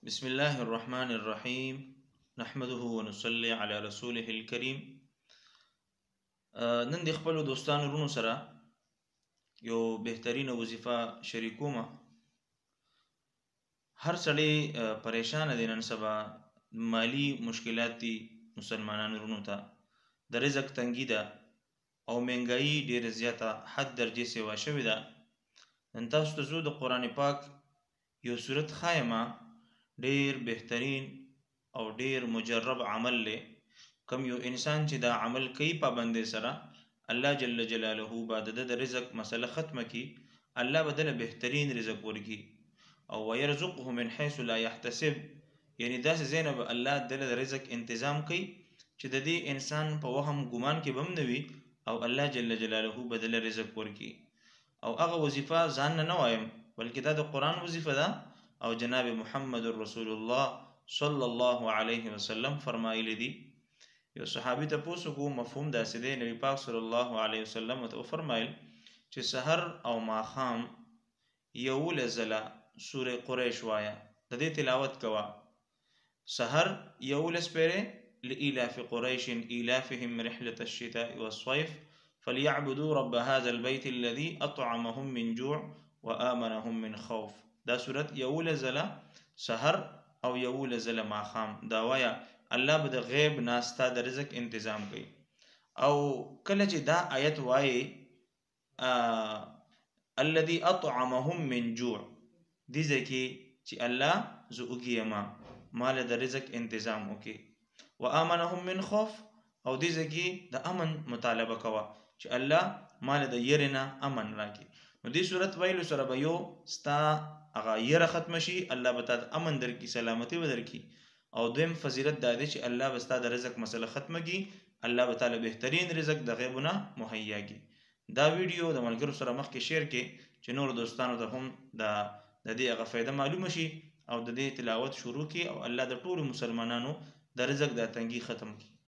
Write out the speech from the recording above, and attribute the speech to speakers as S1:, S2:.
S1: بسم الله الرحمن الرحيم نحمده ونصلي على رسوله الكريم. نن د خپل دوستانو رونو سره یو بهترینه وظیفه شریکومه. هر سړی پریشان دي نن سبا مالی مشکلات دي مسلمانانو رونو ته د رزق تنګي ده او مهنګایي ډیره زیاته حد درجه سیوا شوې ده. نن تاسو ته زه د قرآن پاک یو سورت خایمه ډیر بهترین او ډیر مجرب عمل له کم یو انسان چې دا عمل کوي پابند سره الله جل جلاله بعد د رزق مسله ختمه کی الله بدله بهترین رزق ورکی او ويرزقه من حيث لا يحتسب، یعنی داس زینب الله دل رزق انتظام کوي چې د دې انسان په وهم ګمان کې بم نوي او الله جل جلاله بدله رزق ورکی. او هغه وظیفه ځان نه وایم بلکې دا د قرآن وظیفه ده او جناب محمد رسول الله صلی الله علیه وسلم فرمایلی دي. یو صحابي ته پوښتنه کو مفهوم داسې دی، نبی پاک صلی الله علیه وسلم ته فرمایل چې سحر او ماخام یو لزله سوره قریش وایا د دې تلاوت کوا. سحر یو لسپره لإلاف قريش إلافهم رحلة الشتاء والصيف فليعبدوا رب هذا البيت الذي أطعمهم من جوع وآمنهم من خوف. دا صورت یو لزله سحر او یو لزله ماخام دا وایا الله به د غیب ناستا د رزق انتظام کوي. او کله چې دا آیت وایي الذي اطعمهم من جوع دې ځکه چې الله زوګیما مال د رزق انتظام وکي وامنهم من خوف او دې ځکه د امن مطالبه کوا چې الله مال د يرنا امن راکي. نو دې صورت ویلو سره به یو ستا هغه یره ختم شي، الله به تا امن درکې سلامتی به درکې. او دویم فضیلت دا دی چې الله به ستا د رزق مسله ختمه کی، الله به تعالی بهترین رزق د غیبونه مهیا کی. دا ویډیو د ملګرو سره مخکې شیر کې چې نور دوستانو ته هم د دې هغه فایده معلومه شي او د دې تلاوت شروع کی او الله د ټولو مسلمانانو د رزق د تنګي ختم کی.